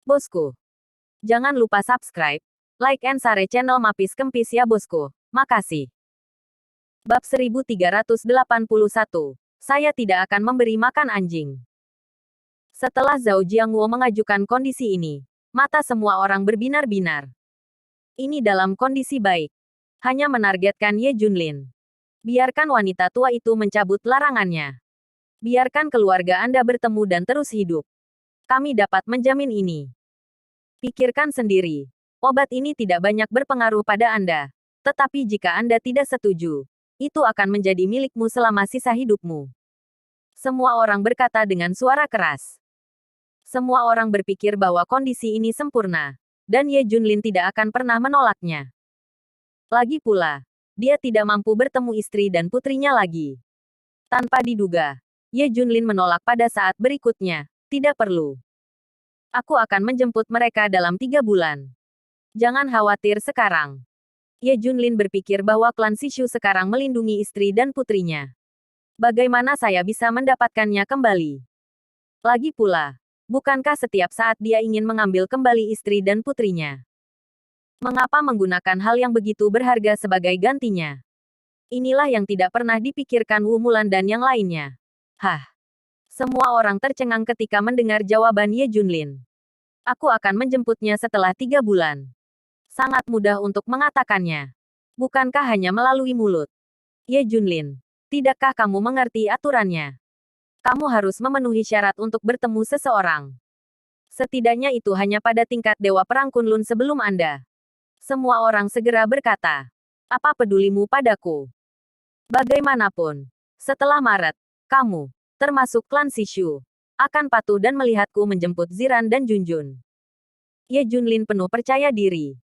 Bosku, jangan lupa subscribe, like and share channel Mapis Kempis ya bosku. Makasih. Bab 1381. Saya tidak akan memberi makan anjing. Setelah Zhao Jiangwo mengajukan kondisi ini, mata semua orang berbinar-binar. Ini dalam kondisi baik. Hanya menargetkan Ye Junlin. Biarkan wanita tua itu mencabut larangannya. Biarkan keluarga Anda bertemu dan terus hidup. Kami dapat menjamin ini. Pikirkan sendiri. Obat ini tidak banyak berpengaruh pada Anda. Tetapi jika Anda tidak setuju, itu akan menjadi milikmu selama sisa hidupmu. Semua orang berkata dengan suara keras. Semua orang berpikir bahwa kondisi ini sempurna, dan Ye Junlin tidak akan pernah menolaknya. Lagi pula, dia tidak mampu bertemu istri dan putrinya lagi. Tanpa diduga, Ye Junlin menolak pada saat berikutnya. Tidak perlu. Aku akan menjemput mereka dalam 3 bulan. Jangan khawatir sekarang. Ye Junlin berpikir bahwa klan Sishu sekarang melindungi istri dan putrinya. Bagaimana saya bisa mendapatkannya kembali? Lagi pula, bukankah setiap saat dia ingin mengambil kembali istri dan putrinya? Mengapa menggunakan hal yang begitu berharga sebagai gantinya? Inilah yang tidak pernah dipikirkan Wu Mulan dan yang lainnya. Hah? Semua orang tercengang ketika mendengar jawaban Ye Junlin. Aku akan menjemputnya setelah 3 bulan. Sangat mudah untuk mengatakannya. Bukankah hanya melalui mulut? Ye Junlin, tidakkah kamu mengerti aturannya? Kamu harus memenuhi syarat untuk bertemu seseorang. Setidaknya itu hanya pada tingkat Dewa Perang Kunlun sebelum Anda. Semua orang segera berkata, apa pedulimu padaku? Bagaimanapun, setelah Maret, kamu, termasuk klan Sishu, akan patuh dan melihatku menjemput Ziran dan Junjun. Ye Junlin penuh percaya diri.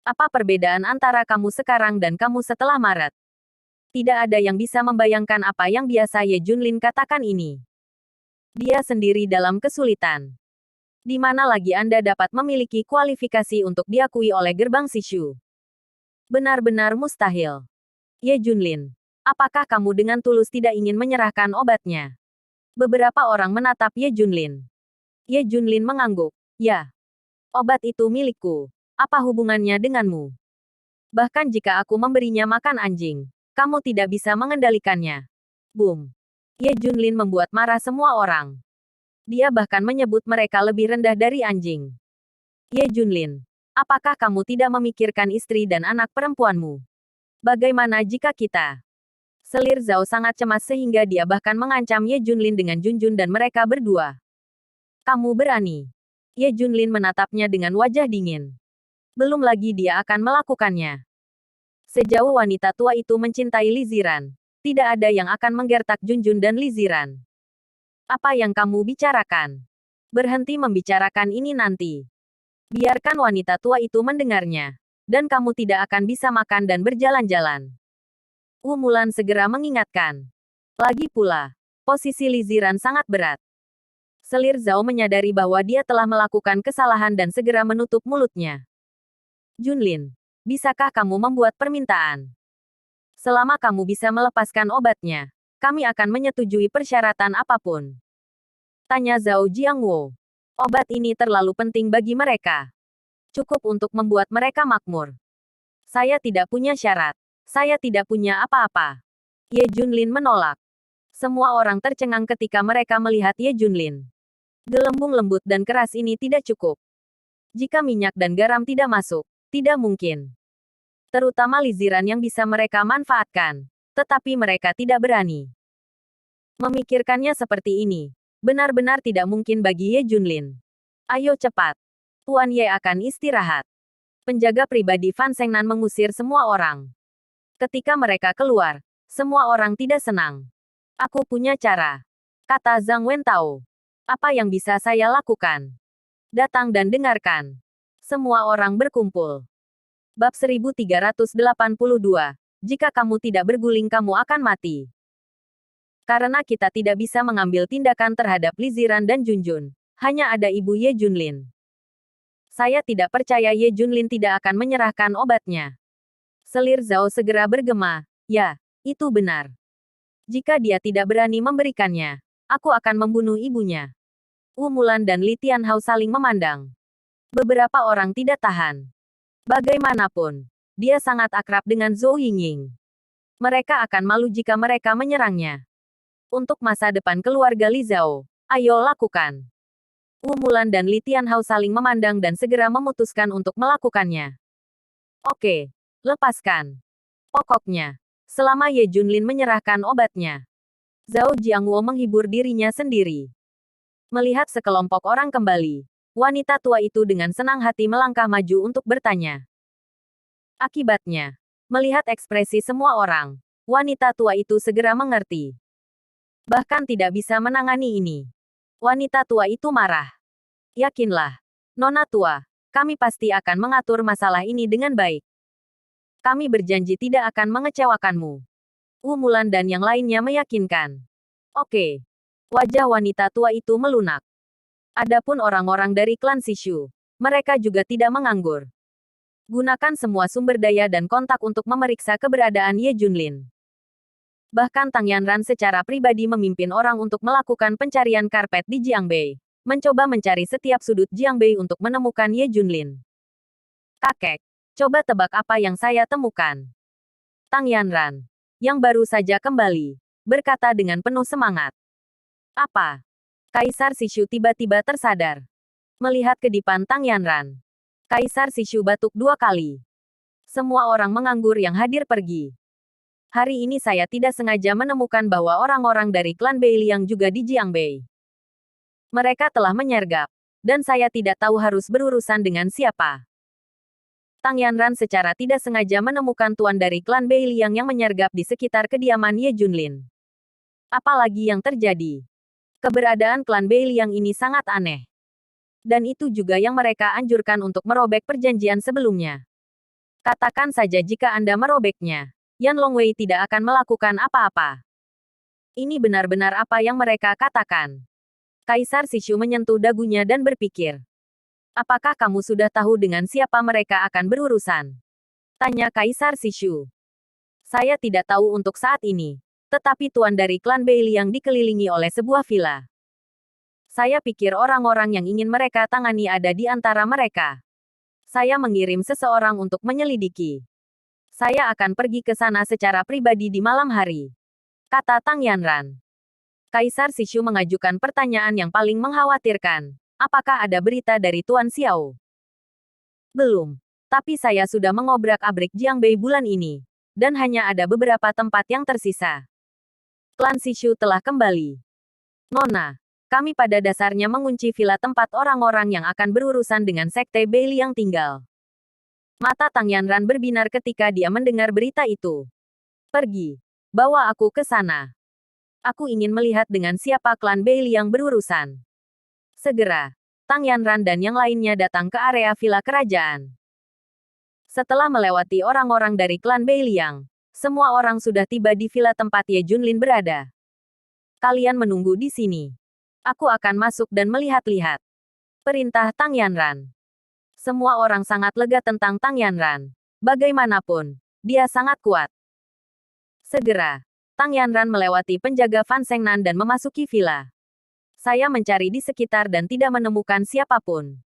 Apa perbedaan antara kamu sekarang dan kamu setelah Maret? Tidak ada yang bisa membayangkan apa yang biasa Ye Junlin katakan ini. Dia sendiri dalam kesulitan. Di mana lagi Anda dapat memiliki kualifikasi untuk diakui oleh gerbang Sishu? Benar-benar mustahil. Ye Junlin, apakah kamu dengan tulus tidak ingin menyerahkan obatnya? Beberapa orang menatap Ye Junlin. Ye Junlin mengangguk. Ya. Obat itu milikku. Apa hubungannya denganmu? Bahkan jika aku memberinya makan anjing, kamu tidak bisa mengendalikannya. Boom. Ye Junlin membuat marah semua orang. Dia bahkan menyebut mereka lebih rendah dari anjing. Ye Junlin, apakah kamu tidak memikirkan istri dan anak perempuanmu? Bagaimana jika kita... Selir Zhao sangat cemas sehingga dia bahkan mengancam Ye Junlin dengan Junjun dan mereka berdua. Kamu berani. Ye Junlin menatapnya dengan wajah dingin. Belum lagi dia akan melakukannya. Sejauh wanita tua itu mencintai Li Ziran, tidak ada yang akan menggertak Junjun dan Li Ziran. Apa yang kamu bicarakan? Berhenti membicarakan ini nanti. Biarkan wanita tua itu mendengarnya. Dan kamu tidak akan bisa makan dan berjalan-jalan. Wu Mulan segera mengingatkan. Lagi pula, posisi Li Ziran sangat berat. Selir Zhao menyadari bahwa dia telah melakukan kesalahan dan segera menutup mulutnya. Junlin, bisakah kamu membuat permintaan? Selama kamu bisa melepaskan obatnya, kami akan menyetujui persyaratan apapun. Tanya Zhao Jiangwo. Obat ini terlalu penting bagi mereka. Cukup untuk membuat mereka makmur. Saya tidak punya syarat. Saya tidak punya apa-apa. Ye Junlin menolak. Semua orang tercengang ketika mereka melihat Ye Junlin. Gelembung lembut dan keras ini tidak cukup. Jika minyak dan garam tidak masuk, tidak mungkin. Terutama Li Ziran yang bisa mereka manfaatkan. Tetapi mereka tidak berani. Memikirkannya seperti ini, benar-benar tidak mungkin bagi Ye Junlin. Ayo cepat. Tuan Ye akan istirahat. Penjaga pribadi Fan Shengnan mengusir semua orang. Ketika mereka keluar, semua orang tidak senang. Aku punya cara. Kata Zhang Wentao. Apa yang bisa saya lakukan? Datang dan dengarkan. Semua orang berkumpul. Bab 1382. Jika kamu tidak berguling kamu akan mati. Karena kita tidak bisa mengambil tindakan terhadap Li Ziran dan Junjun. Hanya ada Ibu Ye Junlin. Saya tidak percaya Ye Junlin tidak akan menyerahkan obatnya. Selir Zhao segera bergema. Ya, itu benar. Jika dia tidak berani memberikannya, aku akan membunuh ibunya. Wu Mulan dan Li Tianhao saling memandang. Beberapa orang tidak tahan. Bagaimanapun, dia sangat akrab dengan Zhou Yingying. Mereka akan malu jika mereka menyerangnya. Untuk masa depan keluarga Li Zhao, ayo lakukan. Wu Mulan dan Li Tianhao saling memandang dan segera memutuskan untuk melakukannya. Oke, lepaskan. Pokoknya, selama Ye Junlin menyerahkan obatnya, Zhao Jiangwo menghibur dirinya sendiri. Melihat sekelompok orang kembali, wanita tua itu dengan senang hati melangkah maju untuk bertanya. Akibatnya, melihat ekspresi semua orang, wanita tua itu segera mengerti. Bahkan tidak bisa menangani ini. Wanita tua itu marah. Yakinlah, Nona tua, kami pasti akan mengatur masalah ini dengan baik. Kami berjanji tidak akan mengecewakanmu. Wu Mulan dan yang lainnya meyakinkan. Oke. Wajah wanita tua itu melunak. Adapun orang-orang dari klan Sishu, mereka juga tidak menganggur. Gunakan semua sumber daya dan kontak untuk memeriksa keberadaan Ye Junlin. Bahkan Tang Yanran secara pribadi memimpin orang untuk melakukan pencarian karpet di Jiangbei, mencoba mencari setiap sudut Jiangbei untuk menemukan Ye Junlin. Kakek, coba tebak apa yang saya temukan. Tang Yanran, yang baru saja kembali, berkata dengan penuh semangat. Apa? Kaisar Sishu tiba-tiba tersadar. Melihat kedipan Tang Yanran, Kaisar Sishu batuk 2 kali. Semua orang menganggur yang hadir pergi. Hari ini saya tidak sengaja menemukan bahwa orang-orang dari klan Beiliang juga di Jiangbei. Mereka telah menyergap, dan saya tidak tahu harus berurusan dengan siapa. Tang Yanran secara tidak sengaja menemukan tuan dari klan Beiliang yang menyergap di sekitar kediaman Ye Junlin. Apalagi yang terjadi? Keberadaan klan Beiliang ini sangat aneh. Dan itu juga yang mereka anjurkan untuk merobek perjanjian sebelumnya. Katakan saja jika Anda merobeknya, Yan Longwei tidak akan melakukan apa-apa. Ini benar-benar apa yang mereka katakan. Kaisar Sishu menyentuh dagunya dan berpikir. Apakah kamu sudah tahu dengan siapa mereka akan berurusan? Tanya Kaisar Sishu. Saya tidak tahu untuk saat ini. Tetapi tuan dari klan Beiliang dikelilingi oleh sebuah villa. Saya pikir orang-orang yang ingin mereka tangani ada di antara mereka. Saya mengirim seseorang untuk menyelidiki. Saya akan pergi ke sana secara pribadi di malam hari. Kata Tang Yanran. Kaisar Sishu mengajukan pertanyaan yang paling mengkhawatirkan. Apakah ada berita dari Tuan Xiao? Belum. Tapi saya sudah mengobrak-abrik Jiangbei bulan ini. Dan hanya ada beberapa tempat yang tersisa. Klan Sishu telah kembali. Nona, kami pada dasarnya mengunci villa tempat orang-orang yang akan berurusan dengan Sekte Beiliang tinggal. Mata Tang Yanran berbinar ketika dia mendengar berita itu. Pergi. Bawa aku ke sana. Aku ingin melihat dengan siapa klan Beiliang berurusan. Segera, Tang Yanran dan yang lainnya datang ke area villa kerajaan. Setelah melewati orang-orang dari klan Beiliang, semua orang sudah tiba di villa tempat Ye Junlin berada. Kalian menunggu di sini. Aku akan masuk dan melihat-lihat. Perintah Tang Yanran. Semua orang sangat lega tentang Tang Yanran. Bagaimanapun, dia sangat kuat. Segera, Tang Yanran melewati penjaga Fan Shengnan dan memasuki villa. Saya mencari di sekitar dan tidak menemukan siapapun.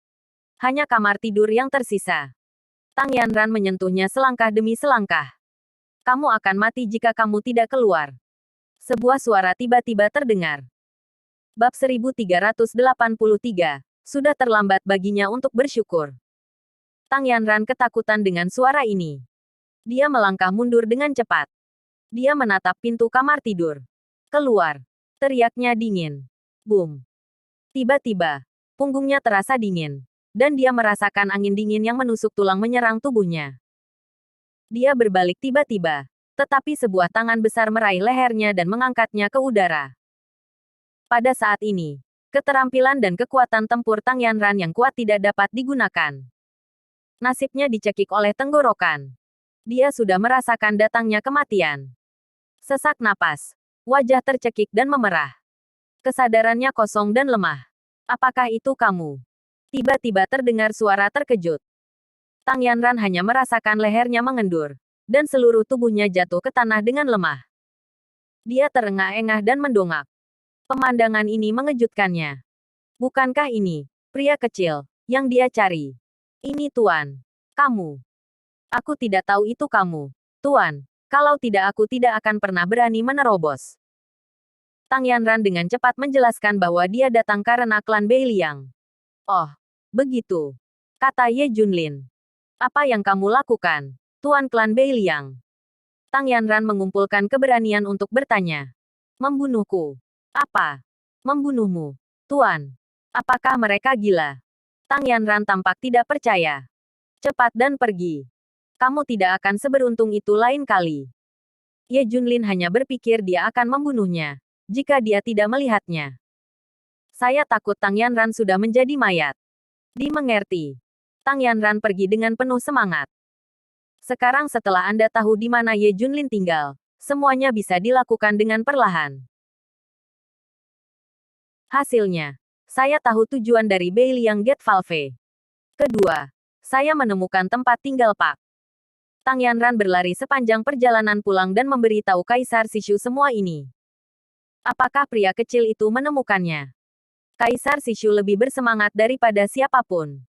Hanya kamar tidur yang tersisa. Tang Yanran menyentuhnya selangkah demi selangkah. Kamu akan mati jika kamu tidak keluar. Sebuah suara tiba-tiba terdengar. Bab 1383. Sudah terlambat baginya untuk bersyukur. Tang Yanran ketakutan dengan suara ini. Dia melangkah mundur dengan cepat. Dia menatap pintu kamar tidur. Keluar. Teriaknya dingin. Boom. Tiba-tiba, punggungnya terasa dingin. Dan dia merasakan angin dingin yang menusuk tulang menyerang tubuhnya. Dia berbalik tiba-tiba, tetapi sebuah tangan besar meraih lehernya dan mengangkatnya ke udara. Pada saat ini, keterampilan dan kekuatan tempur Tang Yanran yang kuat tidak dapat digunakan. Nasibnya dicekik oleh tenggorokan. Dia sudah merasakan datangnya kematian. Sesak napas, wajah tercekik dan memerah. Kesadarannya kosong dan lemah. Apakah itu kamu? Tiba-tiba terdengar suara terkejut. Tang Yanran hanya merasakan lehernya mengendur, dan seluruh tubuhnya jatuh ke tanah dengan lemah. Dia terengah-engah dan mendongak. Pemandangan ini mengejutkannya. Bukankah ini pria kecil yang dia cari. Ini Tuan. Kamu. Aku tidak tahu itu kamu. Tuan, kalau tidak aku tidak akan pernah berani menerobos. Tang Yanran dengan cepat menjelaskan bahwa dia datang karena klan Beiliang. Oh, begitu. Kata Ye Junlin. Apa yang kamu lakukan, Tuan klan Beiliang? Tang Yanran mengumpulkan keberanian untuk bertanya. Membunuhku. Apa? Membunuhmu, Tuan. Apakah mereka gila? Tang Yanran tampak tidak percaya. Cepat dan pergi. Kamu tidak akan seberuntung itu lain kali. Ye Junlin hanya berpikir dia akan membunuhnya, jika dia tidak melihatnya. Saya takut Tang Yanran sudah menjadi mayat. Dimengerti. Tang Yanran pergi dengan penuh semangat. Sekarang setelah Anda tahu di mana Ye Junlin tinggal, semuanya bisa dilakukan dengan perlahan. Hasilnya, saya tahu tujuan dari Beiliang Gate Valve. Kedua, saya menemukan tempat tinggal Pak. Tang Yanran berlari sepanjang perjalanan pulang dan memberitahu Kaisar Sishu semua ini. Apakah pria kecil itu menemukannya? Kaisar Sishu lebih bersemangat daripada siapapun.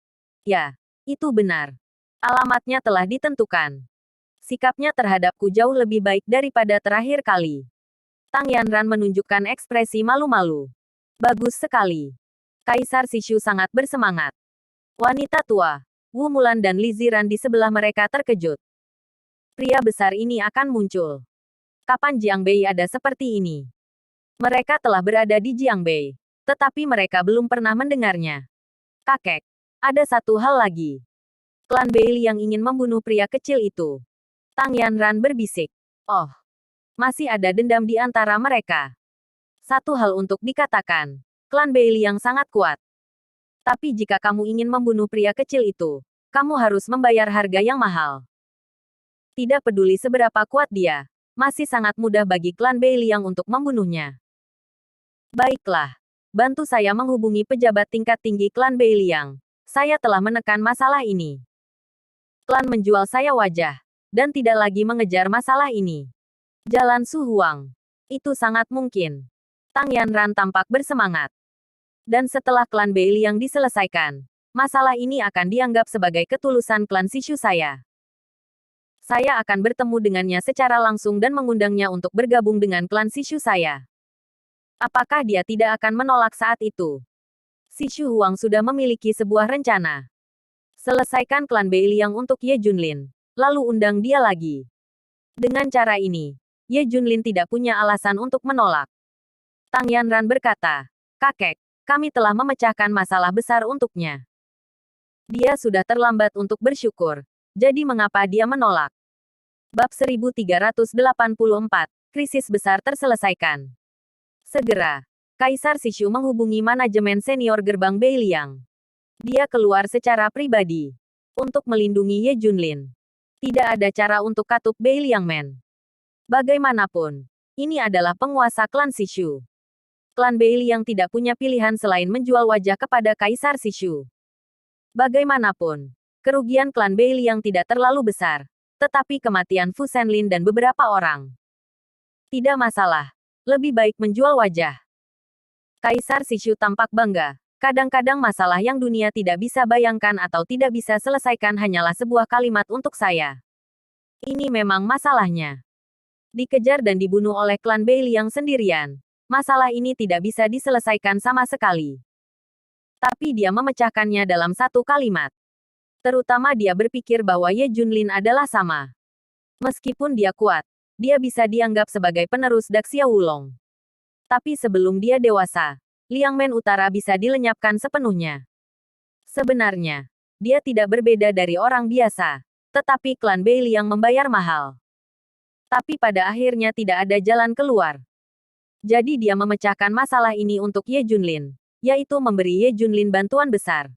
Ya, itu benar. Alamatnya telah ditentukan. Sikapnya terhadapku jauh lebih baik daripada terakhir kali. Tang Yanran menunjukkan ekspresi malu-malu. Bagus sekali. Kaisar Sishu sangat bersemangat. Wanita tua, Wu Mulan dan Li Ziran di sebelah mereka terkejut. Pria besar ini akan muncul. Kapan Jiangbei ada seperti ini? Mereka telah berada di Jiangbei, tetapi mereka belum pernah mendengarnya. Kakek, ada satu hal lagi. Klan Beili yang ingin membunuh pria kecil itu. Tang Yanran berbisik. Oh, masih ada dendam di antara mereka. Satu hal untuk dikatakan, klan Beili yang sangat kuat. Tapi jika kamu ingin membunuh pria kecil itu, kamu harus membayar harga yang mahal. Tidak peduli seberapa kuat dia, masih sangat mudah bagi klan Beiliang untuk membunuhnya. Baiklah, bantu saya menghubungi pejabat tingkat tinggi klan Beiliang. Saya telah menekan masalah ini. Klan menjual saya wajah, dan tidak lagi mengejar masalah ini. Jalan Su Huang. Itu sangat mungkin. Tang Yanran tampak bersemangat. Dan setelah klan Beiliang diselesaikan, masalah ini akan dianggap sebagai ketulusan klan Sishu saya. Saya akan bertemu dengannya secara langsung dan mengundangnya untuk bergabung dengan klan Sishu saya. Apakah dia tidak akan menolak saat itu? Sishu Huang sudah memiliki sebuah rencana. Selesaikan klan Beiliang untuk Ye Junlin, lalu undang dia lagi. Dengan cara ini, Ye Junlin tidak punya alasan untuk menolak. Tang Yanran berkata, "Kakek, kami telah memecahkan masalah besar untuknya. Dia sudah terlambat untuk bersyukur. Jadi mengapa dia menolak?" Bab 1384, krisis besar terselesaikan. Segera, Kaisar Sishu menghubungi manajemen senior gerbang Beiliang. Dia keluar secara pribadi untuk melindungi Ye Junlin. Tidak ada cara untuk katup Beiliang Men. Bagaimanapun, ini adalah penguasa klan Sishu. Klan Beiliang tidak punya pilihan selain menjual wajah kepada Kaisar Sishu. Bagaimanapun, kerugian klan Beiliang tidak terlalu besar, tetapi kematian Fu Shenlin dan beberapa orang. Tidak masalah, lebih baik menjual wajah. Kaisar Sishu tampak bangga. Kadang-kadang masalah yang dunia tidak bisa bayangkan atau tidak bisa selesaikan hanyalah sebuah kalimat untuk saya. Ini memang masalahnya. Dikejar dan dibunuh oleh klan Beiliang sendirian. Masalah ini tidak bisa diselesaikan sama sekali. Tapi dia memecahkannya dalam satu kalimat. Terutama dia berpikir bahwa Ye Junlin adalah sama. Meskipun dia kuat, dia bisa dianggap sebagai penerus Daxia Wulong. Tapi sebelum dia dewasa, Liangmen Utara bisa dilenyapkan sepenuhnya. Sebenarnya, dia tidak berbeda dari orang biasa, tetapi klan Beiliang membayar mahal. Tapi pada akhirnya tidak ada jalan keluar. Jadi dia memecahkan masalah ini untuk Ye Junlin, yaitu memberi Ye Junlin bantuan besar.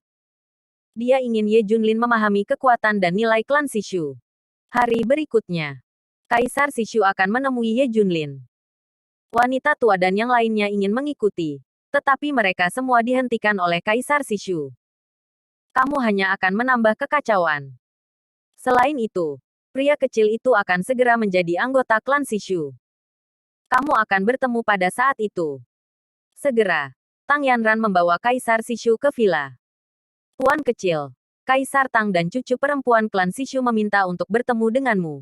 Dia ingin Ye Junlin memahami kekuatan dan nilai klan Sishu. Hari berikutnya, Kaisar Sishu akan menemui Ye Junlin. Wanita tua dan yang lainnya ingin mengikuti, tetapi mereka semua dihentikan oleh Kaisar Sishu. Kamu hanya akan menambah kekacauan. Selain itu, pria kecil itu akan segera menjadi anggota klan Sishu. Kamu akan bertemu pada saat itu. Segera, Tang Yanran membawa Kaisar Sishu ke villa. Tuan kecil, Kaisar Tang dan cucu perempuan klan Sishu meminta untuk bertemu denganmu.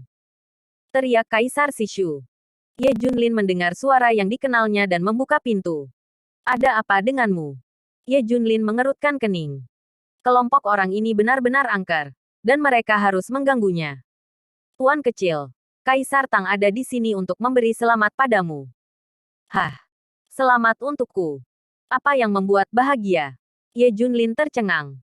Teriak Kaisar Sishu. Ye Junlin mendengar suara yang dikenalnya dan membuka pintu. Ada apa denganmu? Ye Junlin mengerutkan kening. Kelompok orang ini benar-benar angker, dan mereka harus mengganggunya. Tuan kecil, Kaisar Tang ada di sini untuk memberi selamat padamu. Hah? Selamat untukku. Apa yang membuat bahagia? Ye Junlin tercengang.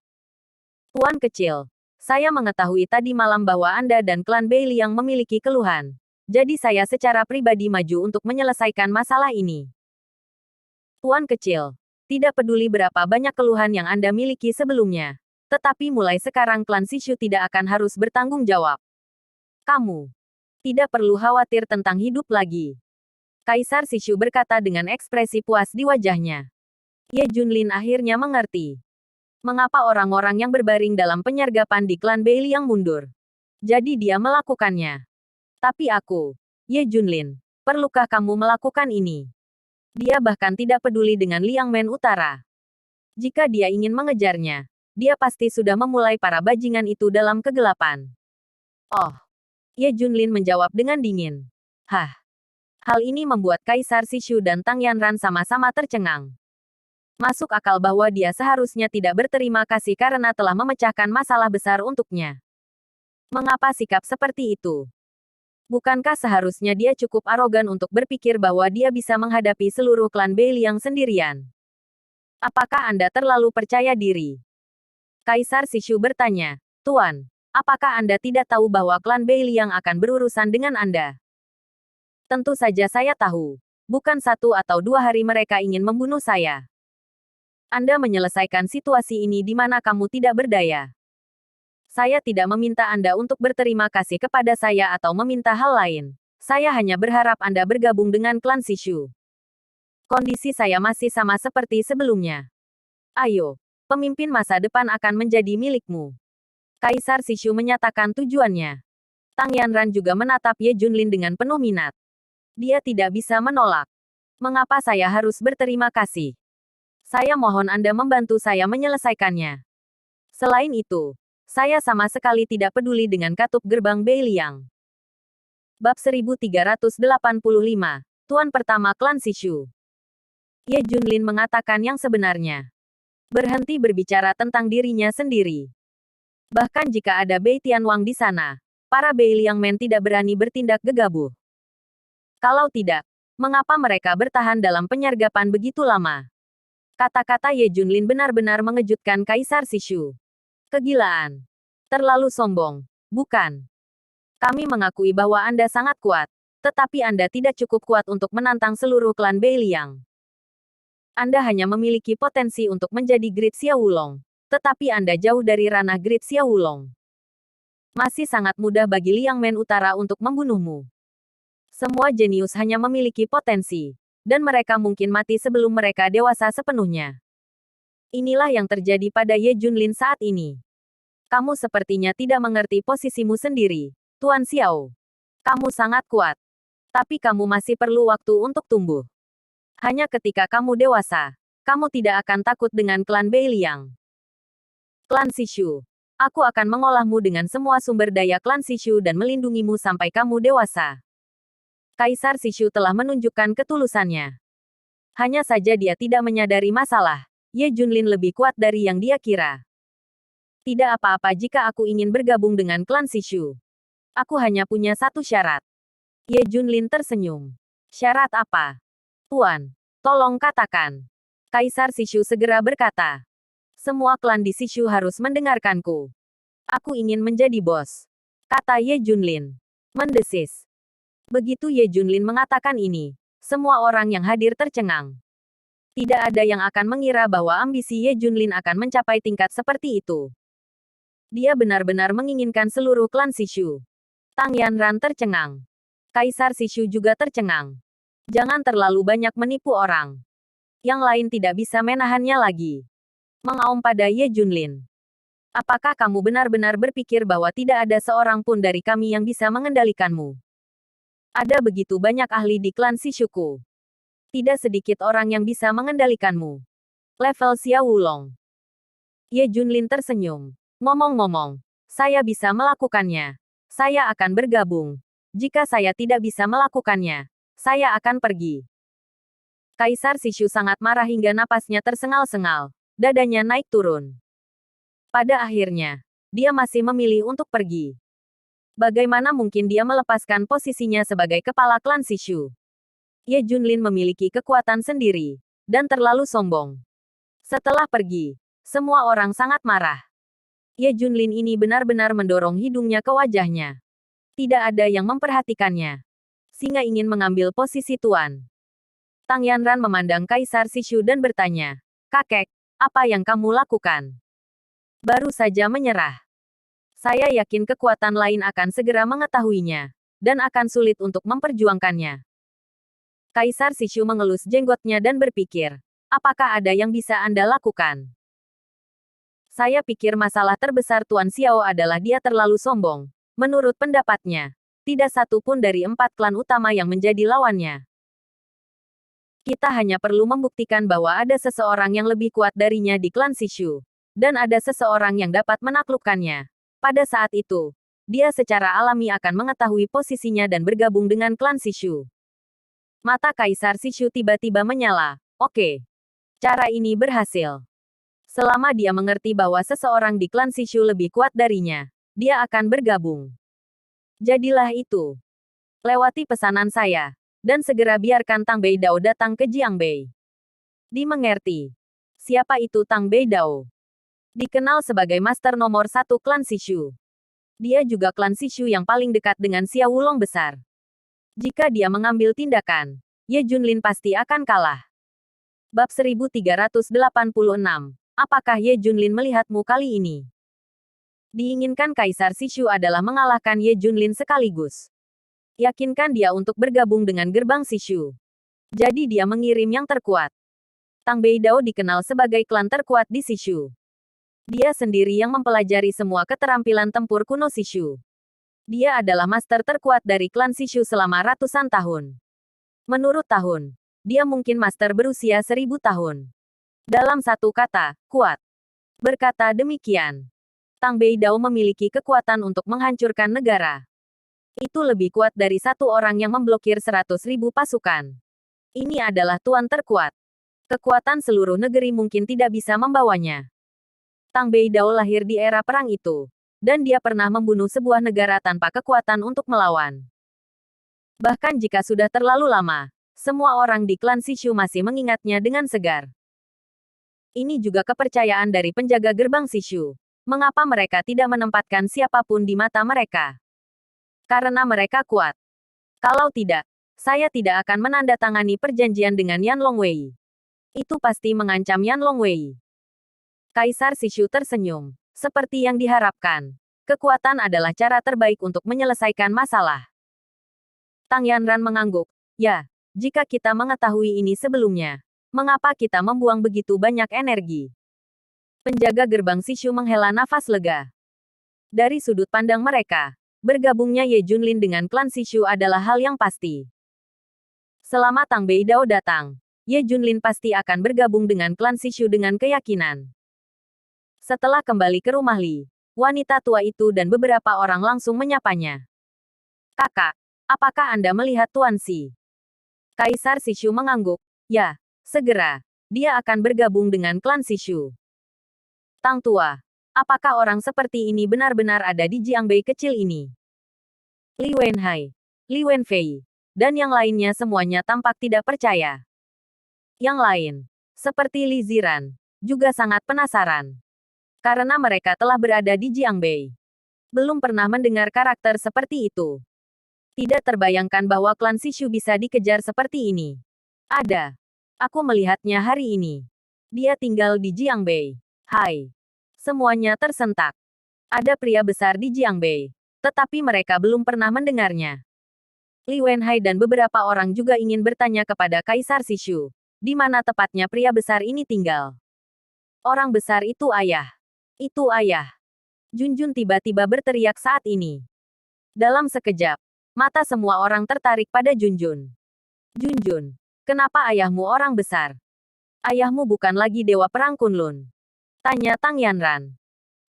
Tuan kecil, saya mengetahui tadi malam bahwa Anda dan klan Beiliang memiliki keluhan. Jadi saya secara pribadi maju untuk menyelesaikan masalah ini. Tuan kecil, tidak peduli berapa banyak keluhan yang Anda miliki sebelumnya. Tetapi mulai sekarang klan Sishu tidak akan harus bertanggung jawab. Kamu tidak perlu khawatir tentang hidup lagi. Kaisar Sishu berkata dengan ekspresi puas di wajahnya. Ye Junlin akhirnya mengerti. Mengapa orang-orang yang berbaring dalam penyergapan di klan Beiliang mundur? Jadi dia melakukannya. Tapi aku, Ye Junlin, perlukah kamu melakukan ini? Dia bahkan tidak peduli dengan Liang Men Utara. Jika dia ingin mengejarnya, dia pasti sudah memulai para bajingan itu dalam kegelapan. Oh, Ye Junlin menjawab dengan dingin. Hah. Hal ini membuat Kaisar Sishu dan Tang Yanran sama-sama tercengang. Masuk akal bahwa dia seharusnya tidak berterima kasih karena telah memecahkan masalah besar untuknya. Mengapa sikap seperti itu? Bukankah seharusnya dia cukup arogan untuk berpikir bahwa dia bisa menghadapi seluruh klan Beiliang sendirian? Apakah Anda terlalu percaya diri? Kaisar Sishu bertanya, Tuan, apakah Anda tidak tahu bahwa klan Beiliang akan berurusan dengan Anda? Tentu saja saya tahu. Bukan 1 atau 2 hari mereka ingin membunuh saya. Anda menyelesaikan situasi ini di mana kamu tidak berdaya. Saya tidak meminta Anda untuk berterima kasih kepada saya atau meminta hal lain. Saya hanya berharap Anda bergabung dengan klan Sishu. Kondisi saya masih sama seperti sebelumnya. Ayo, pemimpin masa depan akan menjadi milikmu. Kaisar Sishu menyatakan tujuannya. Tang Yanran juga menatap Ye Junlin dengan penuh minat. Dia tidak bisa menolak. Mengapa saya harus berterima kasih? Saya mohon Anda membantu saya menyelesaikannya. Selain itu, saya sama sekali tidak peduli dengan katup gerbang Beiliang. Bab 1385, Tuan Pertama Klan Sishu. Ye Junlin mengatakan yang sebenarnya. Berhenti berbicara tentang dirinya sendiri. Bahkan jika ada Bei Tianwang di sana, para Beiliang Men tidak berani bertindak gegabah. Kalau tidak, mengapa mereka bertahan dalam penyergapan begitu lama? Kata-kata Ye Junlin benar-benar mengejutkan Kaisar Sishu. Kegilaan. Terlalu sombong. Bukan. Kami mengakui bahwa Anda sangat kuat. Tetapi Anda tidak cukup kuat untuk menantang seluruh klan Beiliang. Anda hanya memiliki potensi untuk menjadi Great Xiao Wulong. Tetapi Anda jauh dari ranah Great Xiao Wulong. Masih sangat mudah bagi Liang Men Utara untuk membunuhmu. Semua jenius hanya memiliki potensi. Dan mereka mungkin mati sebelum mereka dewasa sepenuhnya. Inilah yang terjadi pada Ye Junlin saat ini. Kamu sepertinya tidak mengerti posisimu sendiri, Tuan Xiao. Kamu sangat kuat. Tapi kamu masih perlu waktu untuk tumbuh. Hanya ketika kamu dewasa, kamu tidak akan takut dengan klan Beiliang. Klan Sishu. Aku akan mengolahmu dengan semua sumber daya klan Sishu dan melindungimu sampai kamu dewasa. Kaisar Sishu telah menunjukkan ketulusannya. Hanya saja dia tidak menyadari masalah. Ye Junlin lebih kuat dari yang dia kira. Tidak apa-apa jika aku ingin bergabung dengan klan Sishu. Aku hanya punya satu syarat. Ye Junlin tersenyum. Syarat apa? Tuan, tolong katakan. Kaisar Sishu segera berkata. Semua klan di Sishu harus mendengarkanku. Aku ingin menjadi bos. Kata Ye Junlin. Mendesis. Begitu Ye Junlin mengatakan ini, semua orang yang hadir tercengang. Tidak ada yang akan mengira bahwa ambisi Ye Junlin akan mencapai tingkat seperti itu. Dia benar-benar menginginkan seluruh klan Sishu. Tang Yanran tercengang. Kaisar Sishu juga tercengang. Jangan terlalu banyak menipu orang. Yang lain tidak bisa menahannya lagi. Mengaum pada Ye Junlin. Apakah kamu benar-benar berpikir bahwa tidak ada seorang pun dari kami yang bisa mengendalikanmu? Ada begitu banyak ahli di klan Sishuku. Tidak sedikit orang yang bisa mengendalikanmu. Level Xiao Wulong. Ye Junlin tersenyum. Ngomong-ngomong, saya bisa melakukannya. Saya akan bergabung. Jika saya tidak bisa melakukannya, saya akan pergi. Kaisar Sishu sangat marah hingga napasnya tersengal-sengal. Dadanya naik turun. Pada akhirnya, dia masih memilih untuk pergi. Bagaimana mungkin dia melepaskan posisinya sebagai kepala klan Sishu? Ye Junlin memiliki kekuatan sendiri, dan terlalu sombong. Setelah pergi, semua orang sangat marah. Ye Junlin ini benar-benar mendorong hidungnya ke wajahnya. Tidak ada yang memperhatikannya. Singa ingin mengambil posisi tuan. Tang Yanran memandang Kaisar Sishu dan bertanya, "Kakek, apa yang kamu lakukan?" Baru saja menyerah. Saya yakin kekuatan lain akan segera mengetahuinya, dan akan sulit untuk memperjuangkannya. Kaisar Sishu mengelus jenggotnya dan berpikir, apakah ada yang bisa Anda lakukan? Saya pikir masalah terbesar Tuan Xiao adalah dia terlalu sombong. Menurut pendapatnya, tidak satu pun dari 4 klan utama yang menjadi lawannya. Kita hanya perlu membuktikan bahwa ada seseorang yang lebih kuat darinya di klan Sishu. Dan ada seseorang yang dapat menaklukkannya. Pada saat itu, dia secara alami akan mengetahui posisinya dan bergabung dengan klan Sishu. Mata Kaisar Sishu tiba-tiba menyala. Oke. Cara ini berhasil. Selama dia mengerti bahwa seseorang di klan Sishu lebih kuat darinya, dia akan bergabung. Jadilah itu. Lewati pesanan saya, dan segera biarkan Tang Beidao datang ke Jiangbei. Dimengerti. Siapa itu Tang Beidao? Dikenal sebagai master nomor 1 klan Sishu. Dia juga klan Sishu yang paling dekat dengan Xia Wulong besar. Jika dia mengambil tindakan, Ye Junlin pasti akan kalah. Bab 1386. Apakah Ye Junlin melihatmu kali ini? Diinginkan Kaisar Sishu adalah mengalahkan Ye Junlin sekaligus. Yakinkan dia untuk bergabung dengan gerbang Sishu. Jadi dia mengirim yang terkuat. Tang Beidao dikenal sebagai klan terkuat di Sishu. Dia sendiri yang mempelajari semua keterampilan tempur kuno Sishu. Dia adalah master terkuat dari klan Sishu selama ratusan tahun. Menurut tahun, dia mungkin master berusia 1000 tahun. Dalam satu kata, kuat. Berkata demikian, Tang Beidao memiliki kekuatan untuk menghancurkan negara. Itu lebih kuat dari satu orang yang memblokir 100.000 pasukan. Ini adalah tuan terkuat. Kekuatan seluruh negeri mungkin tidak bisa membawanya. Tang Beidao lahir di era perang itu, dan dia pernah membunuh sebuah negara tanpa kekuatan untuk melawan. Bahkan jika sudah terlalu lama, semua orang di klan Sishu masih mengingatnya dengan segar. Ini juga kepercayaan dari penjaga gerbang Sishu. Mengapa mereka tidak menempatkan siapapun di mata mereka? Karena mereka kuat. Kalau tidak, saya tidak akan menandatangani perjanjian dengan Yan Longwei. Itu pasti mengancam Yan Longwei. Kaisar Sishu tersenyum. Seperti yang diharapkan. Kekuatan adalah cara terbaik untuk menyelesaikan masalah. Tang Yanran mengangguk. Ya, jika kita mengetahui ini sebelumnya, mengapa kita membuang begitu banyak energi? Penjaga gerbang Sishu menghela nafas lega. Dari sudut pandang mereka, bergabungnya Ye Junlin dengan klan Sishu adalah hal yang pasti. Selama Tang Beidao datang, Ye Junlin pasti akan bergabung dengan klan Sishu dengan keyakinan. Setelah kembali ke rumah Li, wanita tua itu dan beberapa orang langsung menyapanya. Kakak, apakah Anda melihat Tuan Si? Kaisar Sishu mengangguk. Ya, segera. Dia akan bergabung dengan klan Sishu. Tang tua, apakah orang seperti ini benar-benar ada di Jiangbei kecil ini? Li Wenhai, Li Wenfei, dan yang lainnya semuanya tampak tidak percaya. Yang lain, seperti Li Ziran, juga sangat penasaran. Karena mereka telah berada di Jiangbei. Belum pernah mendengar karakter seperti itu. Tidak terbayangkan bahwa klan Sishu bisa dikejar seperti ini. Ada. Aku melihatnya hari ini. Dia tinggal di Jiangbei. Hai. Semuanya tersentak. Ada pria besar di Jiangbei. Tetapi mereka belum pernah mendengarnya. Li Wenhai dan beberapa orang juga ingin bertanya kepada Kaisar Sishu. Di mana tepatnya pria besar ini tinggal. Orang besar itu ayah. Itu ayah. Junjun tiba-tiba berteriak saat ini. Dalam sekejap, mata semua orang tertarik pada Junjun. Junjun, kenapa ayahmu orang besar? Ayahmu bukan lagi dewa perang Kunlun. Tanya Tang Yanran.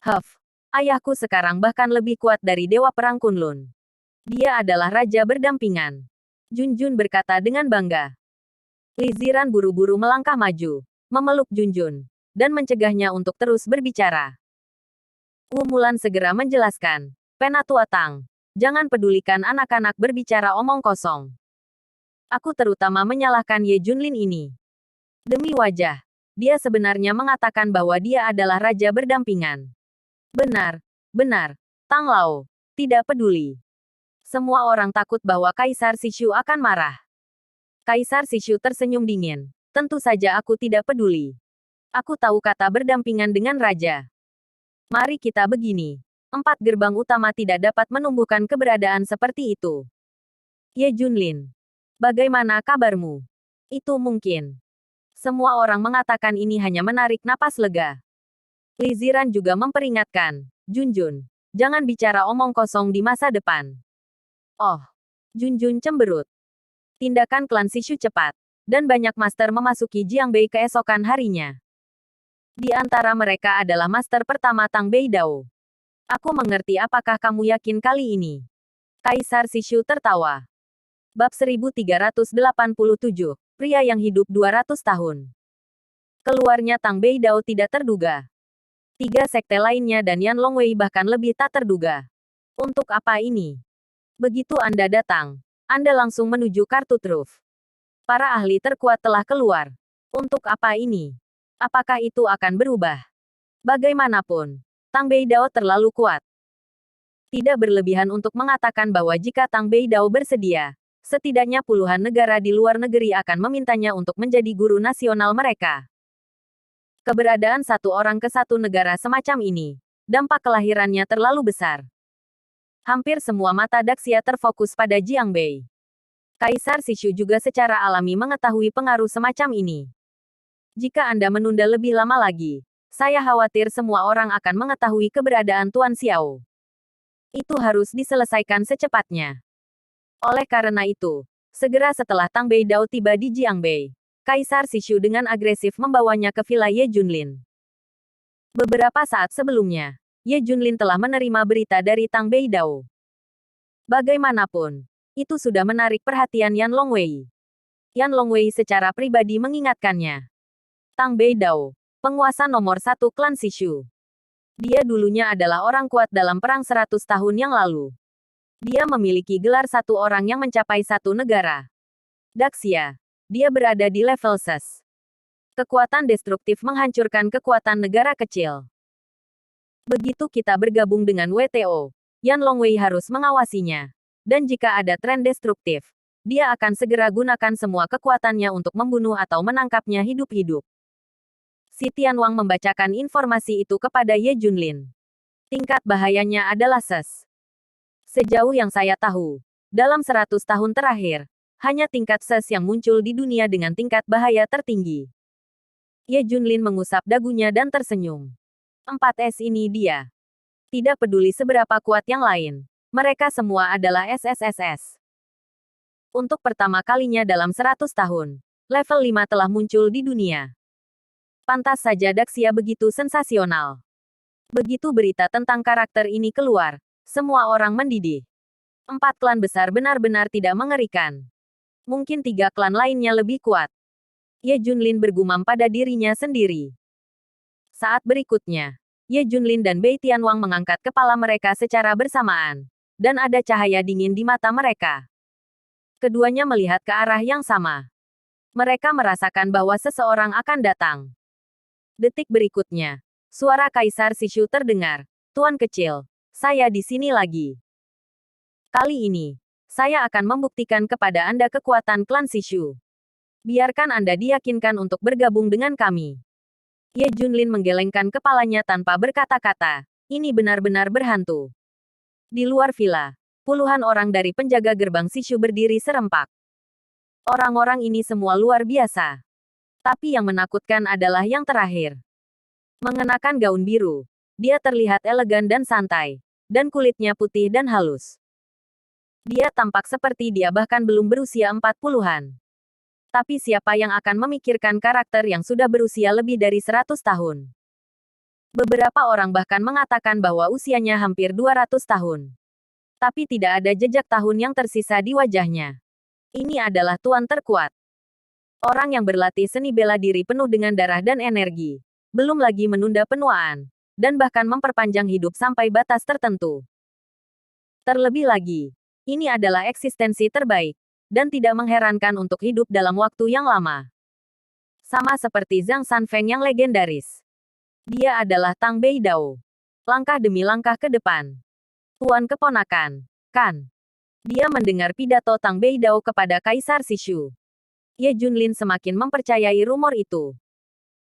Huff. Ayahku sekarang bahkan lebih kuat dari Dewa Perang Kunlun. Dia adalah raja berdampingan. Junjun berkata dengan bangga. Li Ziran buru-buru melangkah maju, memeluk Junjun, dan mencegahnya untuk terus berbicara. Wu Mulan segera menjelaskan. Penatua Tang, jangan pedulikan anak-anak berbicara omong kosong. Aku terutama menyalahkan Ye Junlin ini. Demi wajah, dia sebenarnya mengatakan bahwa dia adalah raja berdampingan. Benar, benar, Tang Lao, tidak peduli. Semua orang takut bahwa Kaisar Sishu akan marah. Kaisar Sishu tersenyum dingin. Tentu saja aku tidak peduli. Aku tahu kata berdampingan dengan raja. Mari kita begini. 4 gerbang utama tidak dapat menumbuhkan keberadaan seperti itu. Ye Junlin, bagaimana kabarmu? Itu mungkin. Semua orang mengatakan ini hanya menarik napas lega. Li Ziran juga memperingatkan, Junjun, jangan bicara omong kosong di masa depan. Oh, Junjun cemberut. Tindakan klan Sishu cepat, dan banyak master memasuki Jiangbei keesokan harinya. Di antara mereka adalah master pertama Tang Beidao. Aku mengerti apakah kamu yakin kali ini. Kaisar Sishu tertawa. Bab 1387, pria yang hidup 200 tahun. Keluarnya Tang Beidao tidak terduga. 3 sekte lainnya dan Yan Longwei bahkan lebih tak terduga. Untuk apa ini? Begitu Anda datang, Anda langsung menuju kartu truf. Para ahli terkuat telah keluar. Untuk apa ini? Apakah itu akan berubah? Bagaimanapun, Tang Beidao terlalu kuat. Tidak berlebihan untuk mengatakan bahwa jika Tang Beidao bersedia, setidaknya puluhan negara di luar negeri akan memintanya untuk menjadi guru nasional mereka. Keberadaan satu orang ke satu negara semacam ini, dampak kelahirannya terlalu besar. Hampir semua mata Daxia terfokus pada Jiangbei. Kaisar Sishu juga secara alami mengetahui pengaruh semacam ini. Jika Anda menunda lebih lama lagi, saya khawatir semua orang akan mengetahui keberadaan Tuan Xiao. Itu harus diselesaikan secepatnya. Oleh karena itu, segera setelah Tang Beidao tiba di Jiangbei, Kaisar Sishu dengan agresif membawanya ke villa Ye Junlin. Beberapa saat sebelumnya, Ye Junlin telah menerima berita dari Tang Beidao. Bagaimanapun, itu sudah menarik perhatian Yan Longwei. Yan Longwei secara pribadi mengingatkannya. Tang Beidao, penguasa nomor 1 klan Sishu. Dia dulunya adalah orang kuat dalam perang 100 tahun yang lalu. Dia memiliki gelar satu orang yang mencapai satu negara. Daxia. Dia berada di level ses. Kekuatan destruktif menghancurkan kekuatan negara kecil. Begitu kita bergabung dengan WTO, Yan Longwei harus mengawasinya. Dan jika ada tren destruktif, dia akan segera gunakan semua kekuatannya untuk membunuh atau menangkapnya hidup-hidup. Si Tianwang membacakan informasi itu kepada Ye Junlin. Tingkat bahayanya adalah ses. Sejauh yang saya tahu, dalam 100 tahun terakhir, hanya tingkat ses yang muncul di dunia dengan tingkat bahaya tertinggi. Ye Junlin mengusap dagunya dan tersenyum. 4S ini dia. Tidak peduli seberapa kuat yang lain, mereka semua adalah SSSS. Untuk pertama kalinya dalam 100 tahun, level 5 telah muncul di dunia. Pantas saja Daxia begitu sensasional. Begitu berita tentang karakter ini keluar, semua orang mendidih. 4 klan besar benar-benar tidak mengerikan. Mungkin 3 klan lainnya lebih kuat. Ye Junlin bergumam pada dirinya sendiri. Saat berikutnya, Ye Junlin dan Bei Tianwang mengangkat kepala mereka secara bersamaan. Dan ada cahaya dingin di mata mereka. Keduanya melihat ke arah yang sama. Mereka merasakan bahwa seseorang akan datang. Detik berikutnya, suara Kaisar Sishu terdengar. Tuan kecil, saya di sini lagi. Kali ini, saya akan membuktikan kepada Anda kekuatan klan Sishu. Biarkan Anda diyakinkan untuk bergabung dengan kami. Ye Junlin menggelengkan kepalanya tanpa berkata-kata. Ini benar-benar berhantu. Di luar villa, puluhan orang dari penjaga gerbang Sishu berdiri serempak. Orang-orang ini semua luar biasa. Tapi yang menakutkan adalah yang terakhir. Mengenakan gaun biru, dia terlihat elegan dan santai, dan kulitnya putih dan halus. Dia tampak seperti dia bahkan belum berusia 40-an. Tapi siapa yang akan memikirkan karakter yang sudah berusia lebih dari 100 tahun? Beberapa orang bahkan mengatakan bahwa usianya hampir 200 tahun. Tapi tidak ada jejak tahun yang tersisa di wajahnya. Ini adalah tuan terkuat. Orang yang berlatih seni bela diri penuh dengan darah dan energi. Belum lagi menunda penuaan. Dan bahkan memperpanjang hidup sampai batas tertentu. Terlebih lagi, ini adalah eksistensi terbaik. Dan tidak mengherankan untuk hidup dalam waktu yang lama. Sama seperti Zhang Sanfeng yang legendaris. Dia adalah Tang Beidao. Langkah demi langkah ke depan. Tuan keponakan, kan? Dia mendengar pidato Tang Beidao kepada Kaisar Sishu. Ye Junlin semakin mempercayai rumor itu.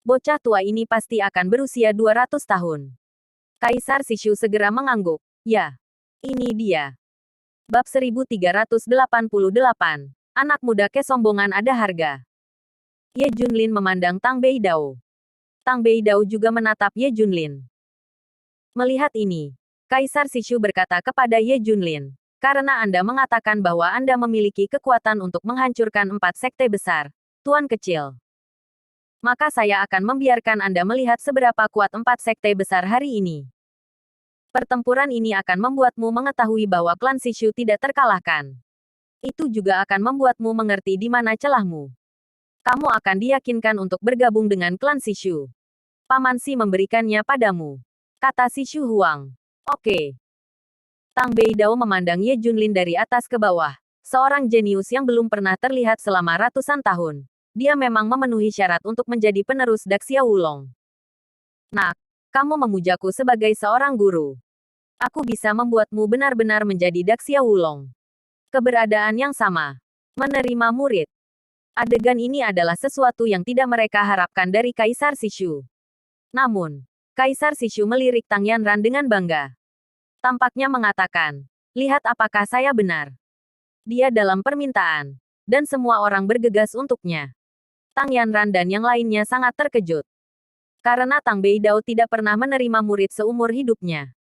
Bocah tua ini pasti akan berusia 200 tahun. Kaisar Sishu segera mengangguk. Ya, ini dia. Bab 1388. Anak muda kesombongan ada harga. Ye Junlin memandang Tang Beidao. Tang Beidao juga menatap Ye Junlin. Melihat ini, Kaisar Sishu berkata kepada Ye Junlin, karena Anda mengatakan bahwa Anda memiliki kekuatan untuk menghancurkan 4 sekte besar, Tuan kecil. Maka saya akan membiarkan Anda melihat seberapa kuat 4 sekte besar hari ini. Pertempuran ini akan membuatmu mengetahui bahwa klan Sishu tidak terkalahkan. Itu juga akan membuatmu mengerti di mana celahmu. Kamu akan diyakinkan untuk bergabung dengan klan Sishu. Paman Si memberikannya padamu, kata Sishu Huang. Oke. Tang Beidao memandang Ye Junlin dari atas ke bawah. Seorang jenius yang belum pernah terlihat selama ratusan tahun. Dia memang memenuhi syarat untuk menjadi penerus Daxia Wulong. Nak, kamu memujaku sebagai seorang guru. Aku bisa membuatmu benar-benar menjadi Daxia Wulong. Keberadaan yang sama. Menerima murid. Adegan ini adalah sesuatu yang tidak mereka harapkan dari Kaisar Sishu. Namun, Kaisar Sishu melirik Tang Yanran dengan bangga. Tampaknya mengatakan, lihat apakah saya benar. Dia dalam permintaan. Dan semua orang bergegas untuknya. Tang Yanran dan yang lainnya sangat terkejut. Karena Tang Beidao tidak pernah menerima murid seumur hidupnya.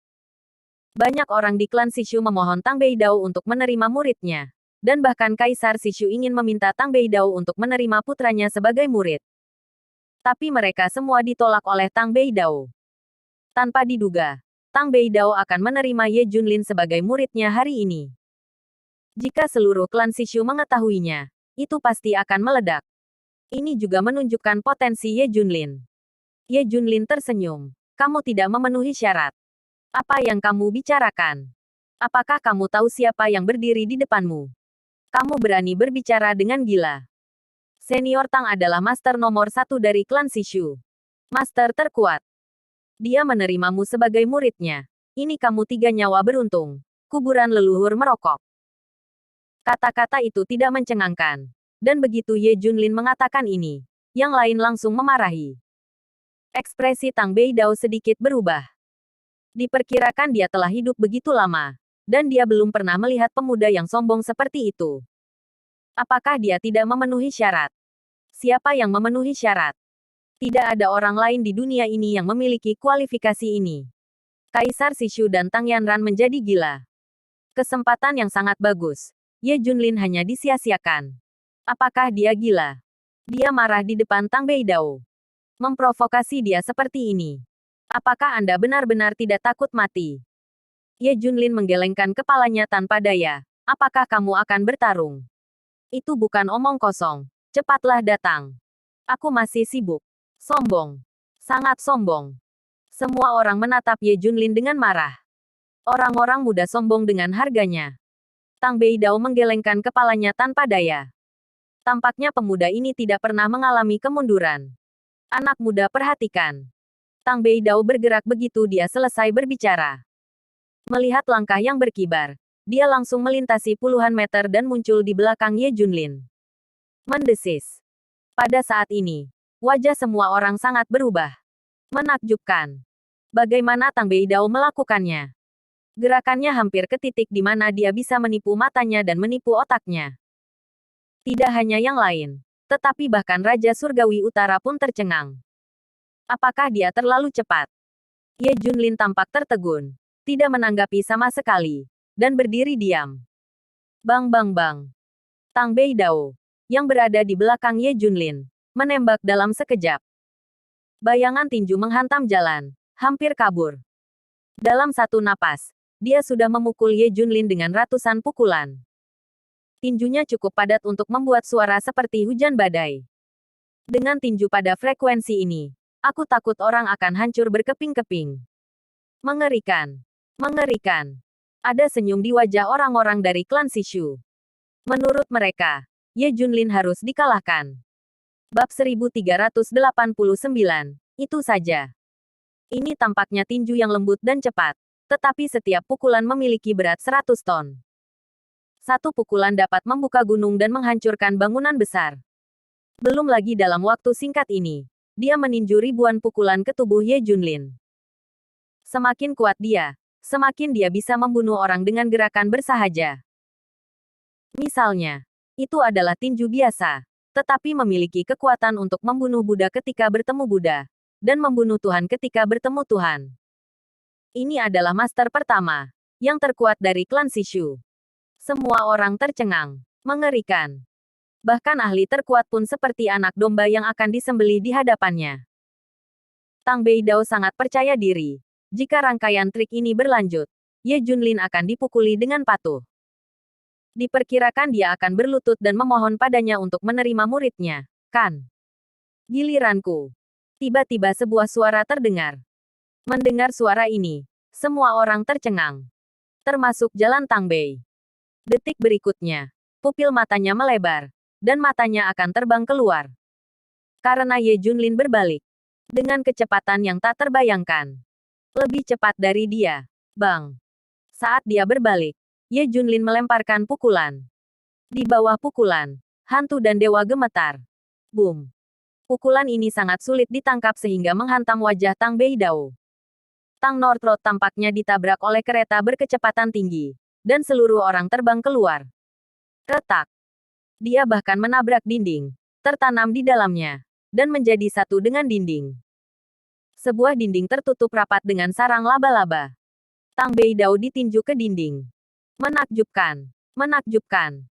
Banyak orang di klan Sishu memohon Tang Beidao untuk menerima muridnya. Dan bahkan Kaisar Sishu ingin meminta Tang Beidao untuk menerima putranya sebagai murid. Tapi mereka semua ditolak oleh Tang Beidao. Tanpa diduga, Tang Beidao akan menerima Ye Junlin sebagai muridnya hari ini. Jika seluruh klan Sishu mengetahuinya, itu pasti akan meledak. Ini juga menunjukkan potensi Ye Junlin. Ye Junlin tersenyum. Kamu tidak memenuhi syarat. Apa yang kamu bicarakan? Apakah kamu tahu siapa yang berdiri di depanmu? Kamu berani berbicara dengan gila. Senior Tang adalah master nomor 1 dari klan Sishu. Master terkuat. Dia menerimamu sebagai muridnya. Ini kamu 3 nyawa beruntung. Kuburan leluhur merokok. Kata-kata itu tidak mencengangkan. Dan begitu Ye Junlin mengatakan ini, yang lain langsung memarahi. Ekspresi Tang Beidao sedikit berubah. Diperkirakan dia telah hidup begitu lama. Dan dia belum pernah melihat pemuda yang sombong seperti itu. Apakah dia tidak memenuhi syarat? Siapa yang memenuhi syarat? Tidak ada orang lain di dunia ini yang memiliki kualifikasi ini. Kaisar Sishu dan Tang Yanran menjadi gila. Kesempatan yang sangat bagus. Ye Junlin hanya disia-siakan. Apakah dia gila? Dia marah di depan Tang Beidao. Memprovokasi dia seperti ini. Apakah Anda benar-benar tidak takut mati? Ye Junlin menggelengkan kepalanya tanpa daya. Apakah kamu akan bertarung? Itu bukan omong kosong. Cepatlah datang. Aku masih sibuk. Sombong. Sangat sombong. Semua orang menatap Ye Junlin dengan marah. Orang-orang muda sombong dengan harganya. Tang Beidao menggelengkan kepalanya tanpa daya. Tampaknya pemuda ini tidak pernah mengalami kemunduran. Anak muda perhatikan. Tang Beidao bergerak begitu dia selesai berbicara. Melihat langkah yang berkibar, dia langsung melintasi puluhan meter dan muncul di belakang Ye Junlin. Mendesis. Pada saat ini, wajah semua orang sangat berubah. Menakjubkan. Bagaimana Tang Beidao melakukannya? Gerakannya hampir ke titik di mana dia bisa menipu matanya dan menipu otaknya. Tidak hanya yang lain, tetapi bahkan Raja Surgawi Utara pun tercengang. Apakah dia terlalu cepat? Ye Junlin tampak tertegun, tidak menanggapi sama sekali, dan berdiri diam. Bang bang bang. Tang Beidao, yang berada di belakang Ye Junlin, menembak dalam sekejap. Bayangan tinju menghantam jalan, hampir kabur. Dalam satu napas, dia sudah memukul Ye Junlin dengan ratusan pukulan. Tinjunya cukup padat untuk membuat suara seperti hujan badai. Dengan tinju pada frekuensi ini, aku takut orang akan hancur berkeping-keping. Mengerikan. Mengerikan. Ada senyum di wajah orang-orang dari klan Sishu. Menurut mereka, Ye Junlin harus dikalahkan. Bab 1389, itu saja. Ini tampaknya tinju yang lembut dan cepat. Tetapi setiap pukulan memiliki berat 100 ton. Satu pukulan dapat membuka gunung dan menghancurkan bangunan besar. Belum lagi dalam waktu singkat ini, dia meninju ribuan pukulan ke tubuh Ye Junlin. Semakin kuat dia, semakin dia bisa membunuh orang dengan gerakan bersahaja. Misalnya, itu adalah tinju biasa, tetapi memiliki kekuatan untuk membunuh Buddha ketika bertemu Buddha, dan membunuh Tuhan ketika bertemu Tuhan. Ini adalah master pertama, yang terkuat dari klan Sishu. Semua orang tercengang. Mengerikan. Bahkan ahli terkuat pun seperti anak domba yang akan disembelih di hadapannya. Tang Beidao sangat percaya diri. Jika rangkaian trik ini berlanjut, Ye Junlin akan dipukuli dengan patuh. Diperkirakan dia akan berlutut dan memohon padanya untuk menerima muridnya. Kan? Giliranku. Tiba-tiba sebuah suara terdengar. Mendengar suara ini, semua orang tercengang. Termasuk Jalan Tang Bei. Detik berikutnya, pupil matanya melebar, dan matanya akan terbang keluar. Karena Ye Junlin berbalik. Dengan kecepatan yang tak terbayangkan. Lebih cepat dari dia. Bang. Saat dia berbalik, Ye Junlin melemparkan pukulan. Di bawah pukulan, hantu dan dewa gemetar. Boom. Pukulan ini sangat sulit ditangkap sehingga menghantam wajah Tang Beidao. Tang Northrot tampaknya ditabrak oleh kereta berkecepatan tinggi, dan seluruh orang terbang keluar. Retak. Dia bahkan menabrak dinding, tertanam di dalamnya, dan menjadi satu dengan dinding. Sebuah dinding tertutup rapat dengan sarang laba-laba. Tang Beidao ditinju ke dinding. Menakjubkan. Menakjubkan.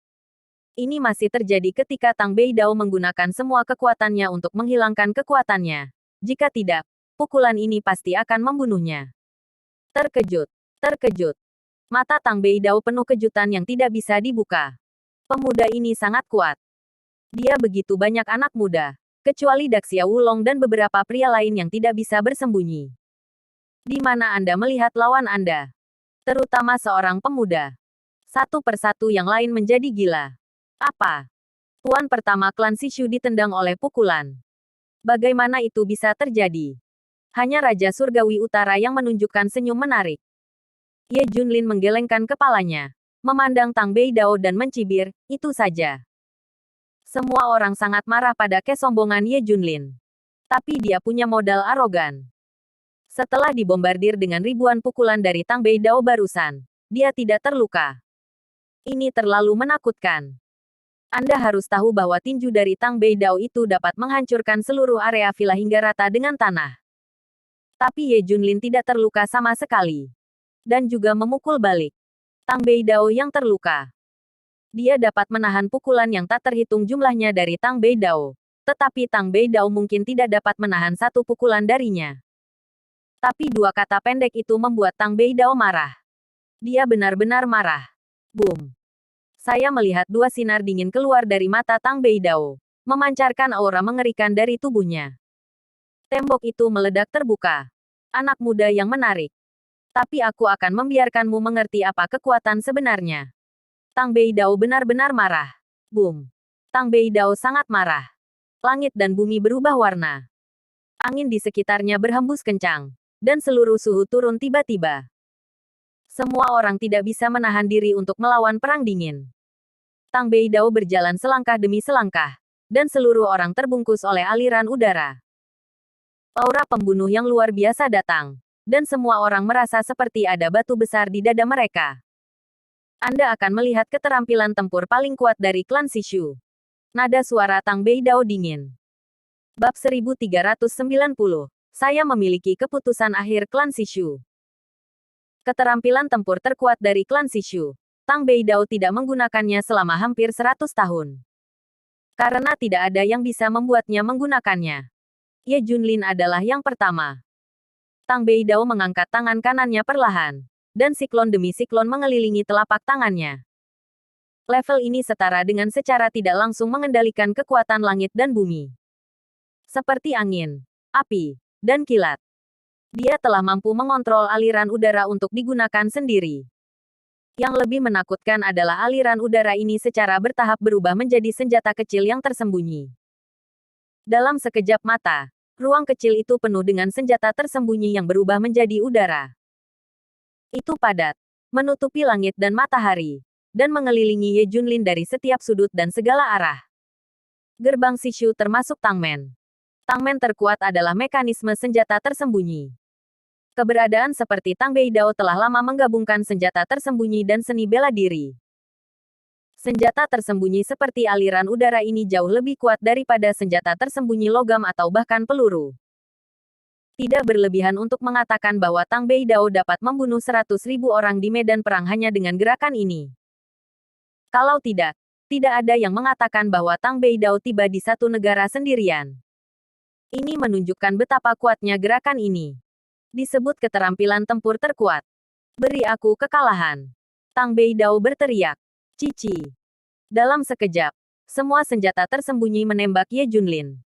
Ini masih terjadi ketika Tang Beidao menggunakan semua kekuatannya untuk menghilangkan kekuatannya. Jika tidak, pukulan ini pasti akan membunuhnya. Terkejut. Terkejut. Mata Tang Beidao penuh kejutan yang tidak bisa dibuka. Pemuda ini sangat kuat. Dia begitu banyak anak muda, kecuali Daxia Wulong dan beberapa pria lain yang tidak bisa bersembunyi. Di mana Anda melihat lawan Anda? Terutama seorang pemuda. Satu persatu yang lain menjadi gila. Apa? Tuan pertama klan Sishu ditendang oleh pukulan. Bagaimana itu bisa terjadi? Hanya Raja Surgawi Utara yang menunjukkan senyum menarik. Ye Junlin menggelengkan kepalanya, memandang Tang Beidao dan mencibir, itu saja. Semua orang sangat marah pada kesombongan Ye Junlin. Tapi dia punya modal arogan. Setelah dibombardir dengan ribuan pukulan dari Tang Beidao barusan, dia tidak terluka. Ini terlalu menakutkan. Anda harus tahu bahwa tinju dari Tang Beidao itu dapat menghancurkan seluruh area villa hingga rata dengan tanah. Tapi Ye Junlin tidak terluka sama sekali. Dan juga memukul balik. Tang Beidao yang terluka. Dia dapat menahan pukulan yang tak terhitung jumlahnya dari Tang Beidao. Tetapi Tang Beidao mungkin tidak dapat menahan satu pukulan darinya. Tapi dua kata pendek itu membuat Tang Beidao marah. Dia benar-benar marah. Boom. Saya melihat dua sinar dingin keluar dari mata Tang Beidao, memancarkan aura mengerikan dari tubuhnya. Tembok itu meledak terbuka. Anak muda yang menarik. Tapi aku akan membiarkanmu mengerti apa kekuatan sebenarnya. Tang Beidao benar-benar marah. Boom. Tang Beidao sangat marah. Langit dan bumi berubah warna. Angin di sekitarnya berhembus kencang, dan seluruh suhu turun tiba-tiba. Semua orang tidak bisa menahan diri untuk melawan perang dingin. Tang Beidao berjalan selangkah demi selangkah, dan seluruh orang terbungkus oleh aliran udara. Aura pembunuh yang luar biasa datang, dan semua orang merasa seperti ada batu besar di dada mereka. Anda akan melihat keterampilan tempur paling kuat dari klan Sishu. Nada suara Tang Beidao dingin. Bab 1390. Saya memiliki keputusan akhir klan Sishu. Keterampilan tempur terkuat dari klan Sishu. Tang Beidao tidak menggunakannya selama hampir 100 tahun. Karena tidak ada yang bisa membuatnya menggunakannya. Ye Junlin adalah yang pertama. Tang Beidao mengangkat tangan kanannya perlahan. Dan siklon demi siklon mengelilingi telapak tangannya. Level ini setara dengan secara tidak langsung mengendalikan kekuatan langit dan bumi. Seperti angin, api, dan kilat. Dia telah mampu mengontrol aliran udara untuk digunakan sendiri. Yang lebih menakutkan adalah aliran udara ini secara bertahap berubah menjadi senjata kecil yang tersembunyi. Dalam sekejap mata, ruang kecil itu penuh dengan senjata tersembunyi yang berubah menjadi udara. Itu padat, menutupi langit dan matahari, dan mengelilingi Ye Junlin dari setiap sudut dan segala arah. Gerbang Sishu termasuk Tangmen. Tangmen terkuat adalah mekanisme senjata tersembunyi. Keberadaan seperti Tang Beidao telah lama menggabungkan senjata tersembunyi dan seni bela diri. Senjata tersembunyi seperti aliran udara ini jauh lebih kuat daripada senjata tersembunyi logam atau bahkan peluru. Tidak berlebihan untuk mengatakan bahwa Tang Beidao dapat membunuh 100.000 orang di medan perang hanya dengan gerakan ini. Kalau tidak, tidak ada yang mengatakan bahwa Tang Beidao tiba di satu negara sendirian. Ini menunjukkan betapa kuatnya gerakan ini. Disebut keterampilan tempur terkuat. Beri aku kekalahan. Tang Beidao berteriak. Cici. Dalam sekejap, semua senjata tersembunyi menembak Ye Junlin.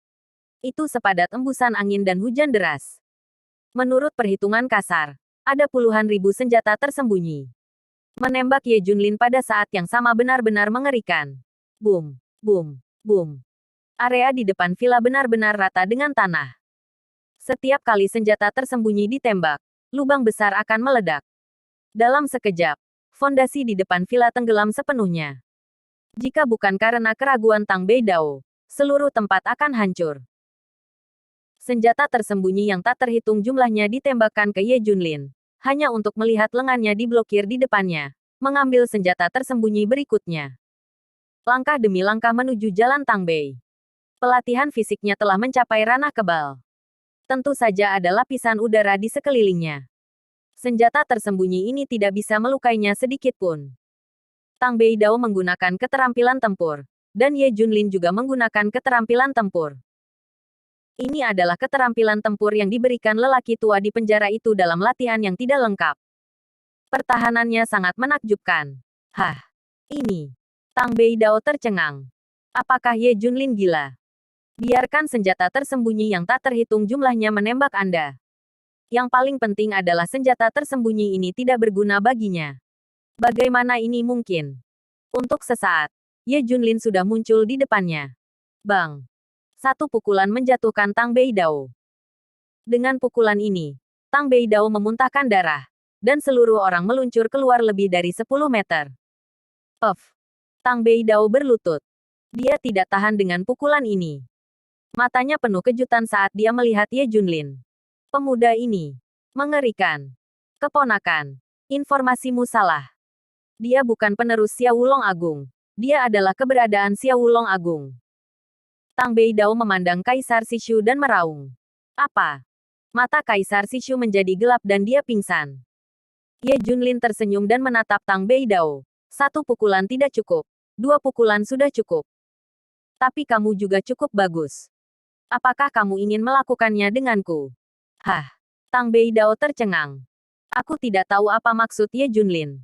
Itu sepadat embusan angin dan hujan deras. Menurut perhitungan kasar, ada puluhan ribu senjata tersembunyi. Menembak Ye Junlin pada saat yang sama benar-benar mengerikan. Boom, boom, boom. Area di depan villa benar-benar rata dengan tanah. Setiap kali senjata tersembunyi ditembak, lubang besar akan meledak. Dalam sekejap, fondasi di depan villa tenggelam sepenuhnya. Jika bukan karena keraguan Tang Beidao, seluruh tempat akan hancur. Senjata tersembunyi yang tak terhitung jumlahnya ditembakkan ke Ye Junlin, hanya untuk melihat lengannya diblokir di depannya, mengambil senjata tersembunyi berikutnya. Langkah demi langkah menuju jalan Tang Bei. Pelatihan fisiknya telah mencapai ranah kebal. Tentu saja ada lapisan udara di sekelilingnya. Senjata tersembunyi ini tidak bisa melukainya sedikit pun. Tang Beidao menggunakan keterampilan tempur, dan Ye Junlin juga menggunakan keterampilan tempur. Ini adalah keterampilan tempur yang diberikan lelaki tua di penjara itu dalam latihan yang tidak lengkap. Pertahanannya sangat menakjubkan. Hah, ini. Tang Beidao tercengang. Apakah Ye Junlin gila? Biarkan senjata tersembunyi yang tak terhitung jumlahnya menembak Anda. Yang paling penting adalah senjata tersembunyi ini tidak berguna baginya. Bagaimana ini mungkin? Untuk sesaat, Ye Junlin sudah muncul di depannya. Bang! Satu pukulan menjatuhkan Tang Beidao. Dengan pukulan ini, Tang Beidao memuntahkan darah, dan seluruh orang meluncur keluar lebih dari 10 meter. Puff! Tang Beidao berlutut. Dia tidak tahan dengan pukulan ini. Matanya penuh kejutan saat dia melihat Ye Junlin. Pemuda ini mengerikan. Keponakan, informasimu salah. Dia bukan penerus Xiao Wulong Agung. Dia adalah keberadaan Xiao Wulong Agung. Tang Beidao memandang Kaisar Sishu dan meraung. Apa? Mata Kaisar Sishu menjadi gelap dan dia pingsan. Ye Junlin tersenyum dan menatap Tang Beidao. Satu pukulan tidak cukup. 2 pukulan sudah cukup. Tapi kamu juga cukup bagus. Apakah kamu ingin melakukannya denganku? Hah? Tang Beidao tercengang. Aku tidak tahu apa maksud Ye Junlin.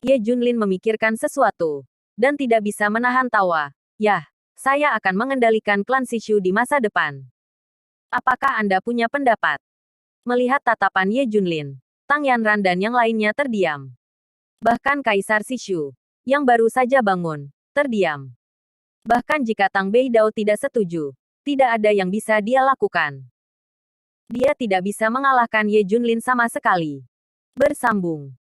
Ye Junlin memikirkan sesuatu, dan tidak bisa menahan tawa. Yah, saya akan mengendalikan klan Sishu di masa depan. Apakah Anda punya pendapat? Melihat tatapan Ye Junlin, Tang Yanran dan yang lainnya terdiam. Bahkan Kaisar Sishu, yang baru saja bangun, terdiam. Bahkan jika Tang Beidao tidak setuju, tidak ada yang bisa dia lakukan. Dia tidak bisa mengalahkan Ye Junlin sama sekali. Bersambung.